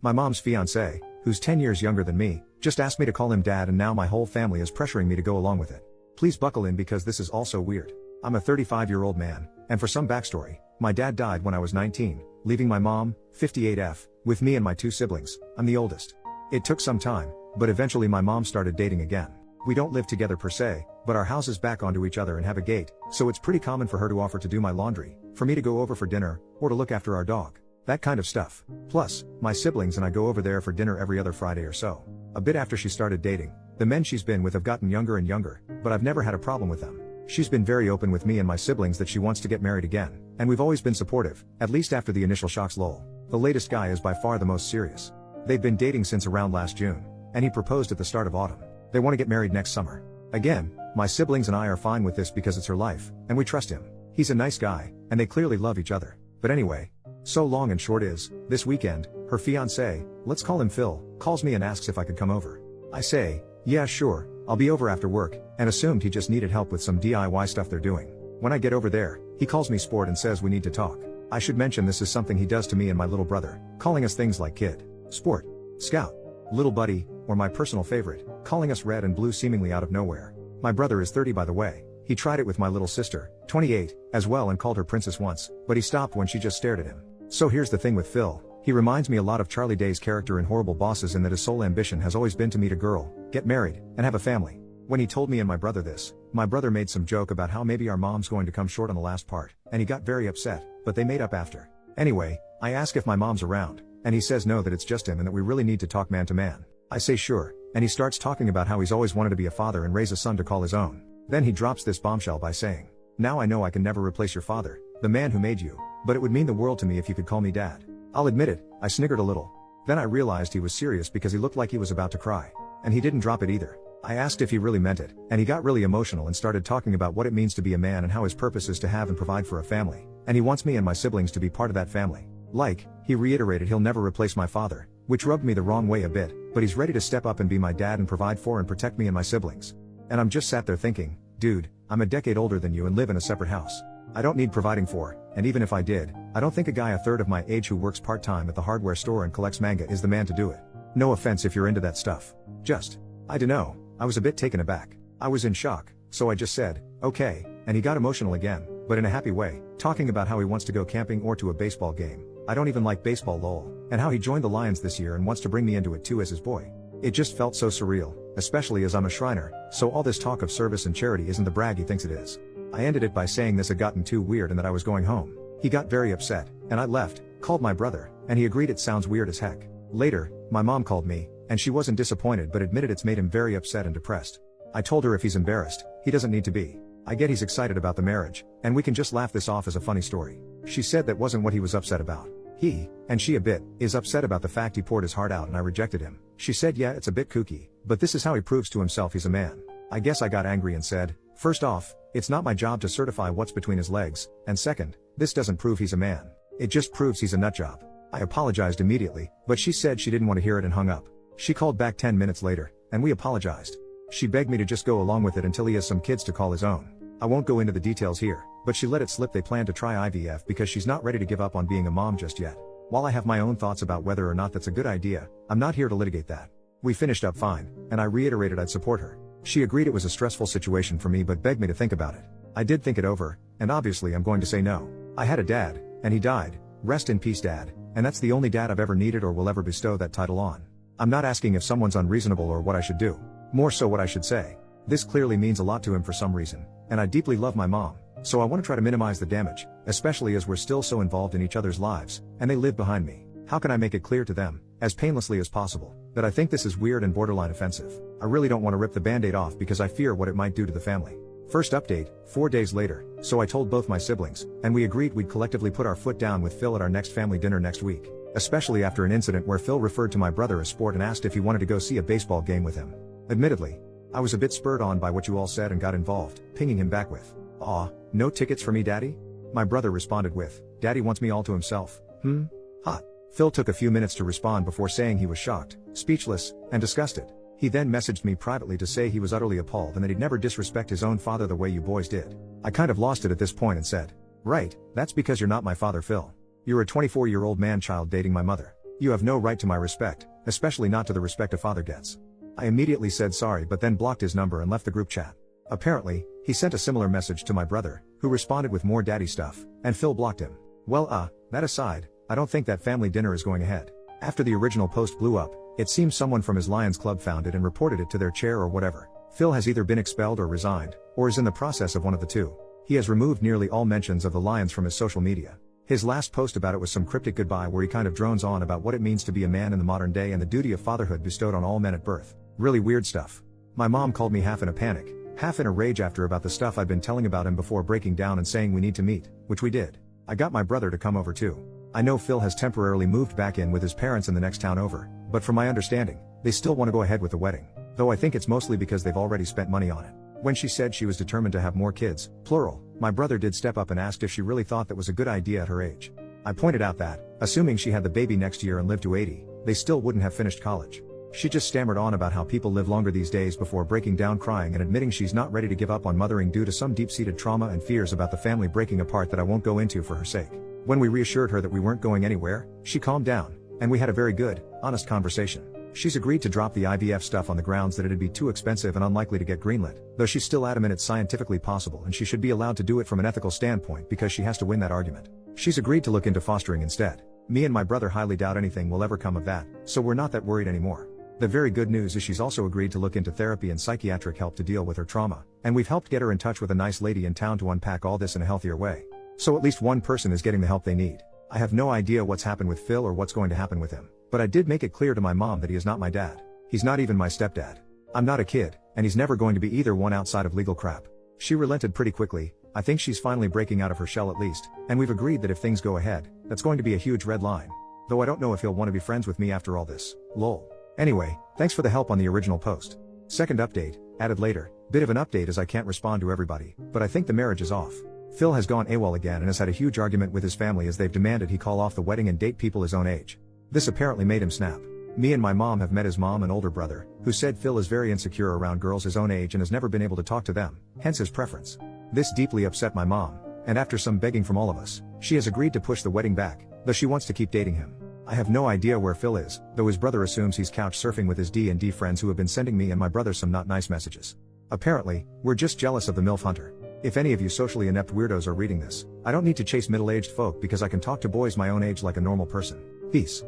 My mom's fiancé, who's 10 years younger than me, just asked me to call him dad, and now my whole family is pressuring me to go along with it. Please buckle in because this is also weird. I'm a 35-year-old man, and for some backstory, my dad died when I was 19, leaving my mom, 58F, with me and my two siblings. I'm the oldest. It took some time, but eventually my mom started dating again. We don't live together per se, but our houses back onto each other and have a gate, so it's pretty common for her to offer to do my laundry, for me to go over for dinner, or to look after our dog. That kind of stuff. Plus, my siblings and I go over there for dinner every other Friday or so. A bit after she started dating, the men she's been with have gotten younger and younger, but I've never had a problem with them. She's been very open with me and my siblings that she wants to get married again, and we've always been supportive, at least after the initial shocks. Lol. The latest guy is by far the most serious. They've been dating since around last June, and he proposed at the start of autumn. They want to get married next summer. Again, my siblings and I are fine with this because it's her life, and we trust him. He's a nice guy, and they clearly love each other. But anyway, so long and short is, this weekend, her fiancé, let's call him Phil, calls me and asks if I could come over. I say, yeah sure, I'll be over after work, and assumed he just needed help with some DIY stuff they're doing. When I get over there, he calls me sport and says we need to talk. I should mention this is something he does to me and my little brother, calling us things like kid, sport, scout, little buddy, or my personal favorite, calling us red and blue seemingly out of nowhere. My brother is 30 by the way. He tried it with my little sister, 28, as well, and called her princess once, but he stopped when she just stared at him. So here's the thing with Phil, he reminds me a lot of Charlie Day's character in Horrible Bosses in that his sole ambition has always been to meet a girl, get married, and have a family. When he told me and my brother this, my brother made some joke about how maybe our mom's going to come short on the last part, and he got very upset, but they made up after. Anyway, I ask if my mom's around, and he says no, that it's just him and that we really need to talk man to man. I say sure, and he starts talking about how he's always wanted to be a father and raise a son to call his own. Then he drops this bombshell by saying, now I know I can never replace your father, the man who made you, but it would mean the world to me if you could call me dad. I'll admit it, I sniggered a little. Then I realized he was serious because he looked like he was about to cry. And he didn't drop it either. I asked if he really meant it, and he got really emotional and started talking about what it means to be a man and how his purpose is to have and provide for a family, and he wants me and my siblings to be part of that family. Like, he reiterated he'll never replace my father, which rubbed me the wrong way a bit, but he's ready to step up and be my dad and provide for and protect me and my siblings. And I'm just sat there thinking, dude, I'm a decade older than you and live in a separate house. I don't need providing for, and even if I did, I don't think a guy a third of my age who works part-time at the hardware store and collects manga is the man to do it. No offense if you're into that stuff. I dunno, I was a bit taken aback. I was in shock, so I just said, okay, and he got emotional again, but in a happy way, talking about how he wants to go camping or to a baseball game. I don't even like baseball lol, and how he joined the Lions this year and wants to bring me into it too as his boy. It just felt so surreal, especially as I'm a Shriner, so all this talk of service and charity isn't the brag he thinks it is. I ended it by saying this had gotten too weird and that I was going home. He got very upset, and I left, called my brother, and he agreed it sounds weird as heck. Later, my mom called me, and she wasn't disappointed but admitted it's made him very upset and depressed. I told her if he's embarrassed, he doesn't need to be. I get he's excited about the marriage, and we can just laugh this off as a funny story. She said that wasn't what he was upset about. He, and she a bit, is upset about the fact he poured his heart out and I rejected him. She said yeah, it's a bit kooky, but this is how he proves to himself he's a man. I guess I got angry and said, first off, it's not my job to certify what's between his legs, and second, this doesn't prove he's a man. It just proves he's a nutjob. I apologized immediately, but she said she didn't want to hear it and hung up. She called back 10 minutes later, and we apologized. She begged me to just go along with it until he has some kids to call his own. I won't go into the details here, but she let it slip they plan to try IVF because she's not ready to give up on being a mom just yet. While I have my own thoughts about whether or not that's a good idea, I'm not here to litigate that. We finished up fine, and I reiterated I'd support her. She agreed it was a stressful situation for me but begged me to think about it. I did think it over, and obviously I'm going to say no. I had a dad, and he died. Rest in peace dad, and that's the only dad I've ever needed or will ever bestow that title on. I'm not asking if someone's unreasonable or what I should do. More so what I should say. This clearly means a lot to him for some reason, and I deeply love my mom, so I want to try to minimize the damage, especially as we're still so involved in each other's lives, and they live behind me. How can I make it clear to them, as painlessly as possible, that I think this is weird and borderline offensive? I really don't want to rip the band-aid off because I fear what it might do to the family. First update, 4 days later, so I told both my siblings, and we agreed we'd collectively put our foot down with Phil at our next family dinner next week, especially after an incident where Phil referred to my brother as sport and asked if he wanted to go see a baseball game with him. Admittedly, I was a bit spurred on by what you all said and got involved, pinging him back with, "Aw, no tickets for me daddy?" My brother responded with, "Daddy wants me all to himself." Hot. Phil took a few minutes to respond before saying he was shocked, speechless, and disgusted. He then messaged me privately to say he was utterly appalled and that he'd never disrespect his own father the way you boys did. I kind of lost it at this point and said, "Right, that's because you're not my father Phil. You're a 24-year-old man-child dating my mother. You have no right to my respect, especially not to the respect a father gets. I immediately said sorry but then blocked his number and left the group chat. Apparently, he sent a similar message to my brother, who responded with more daddy stuff, and Phil blocked him. Well that aside, I don't think that family dinner is going ahead. After the original post blew up, it seems someone from his Lions Club found it and reported it to their chair or whatever. Phil has either been expelled or resigned, or is in the process of one of the two. He has removed nearly all mentions of the Lions from his social media. His last post about it was some cryptic goodbye where he kind of drones on about what it means to be a man in the modern day and the duty of fatherhood bestowed on all men at birth. Really weird stuff. My mom called me half in a panic, half in a rage after about the stuff I'd been telling about him before breaking down and saying we need to meet, which we did. I got my brother to come over too. I know Phil has temporarily moved back in with his parents in the next town over, but from my understanding, they still want to go ahead with the wedding. Though I think it's mostly because they've already spent money on it. When she said she was determined to have more kids, plural, my brother did step up and asked if she really thought that was a good idea at her age. I pointed out that, assuming she had the baby next year and lived to 80, they still wouldn't have finished college. She just stammered on about how people live longer these days before breaking down crying and admitting she's not ready to give up on mothering due to some deep-seated trauma and fears about the family breaking apart that I won't go into for her sake. When we reassured her that we weren't going anywhere, she calmed down, and we had a very good, honest conversation. She's agreed to drop the IVF stuff on the grounds that it'd be too expensive and unlikely to get greenlit, though she's still adamant it's scientifically possible and she should be allowed to do it from an ethical standpoint because she has to win that argument. She's agreed to look into fostering instead. Me and my brother highly doubt anything will ever come of that, so we're not that worried anymore. The very good news is she's also agreed to look into therapy and psychiatric help to deal with her trauma, and we've helped get her in touch with a nice lady in town to unpack all this in a healthier way. So at least one person is getting the help they need. I have no idea what's happened with Phil or what's going to happen with him, but I did make it clear to my mom that he is not my dad. He's not even my stepdad. I'm not a kid, and he's never going to be either one outside of legal crap. She relented pretty quickly. I think she's finally breaking out of her shell at least, and we've agreed that if things go ahead, that's going to be a huge red line. Though I don't know if he'll want to be friends with me after all this. Lol. Anyway, thanks for the help on the original post. Second update, added later. Bit of an update as I can't respond to everybody, but I think the marriage is off. Phil has gone AWOL again and has had a huge argument with his family as they've demanded he call off the wedding and date people his own age. This apparently made him snap. Me and my mom have met his mom and older brother, who said Phil is very insecure around girls his own age and has never been able to talk to them, hence his preference. This deeply upset my mom, and after some begging from all of us, she has agreed to push the wedding back, though she wants to keep dating him. I have no idea where Phil is, though his brother assumes he's couch surfing with his D&D friends who have been sending me and my brother some not nice messages. Apparently, we're just jealous of the MILF hunter. If any of you socially inept weirdos are reading this, I don't need to chase middle-aged folk because I can talk to boys my own age like a normal person. Peace.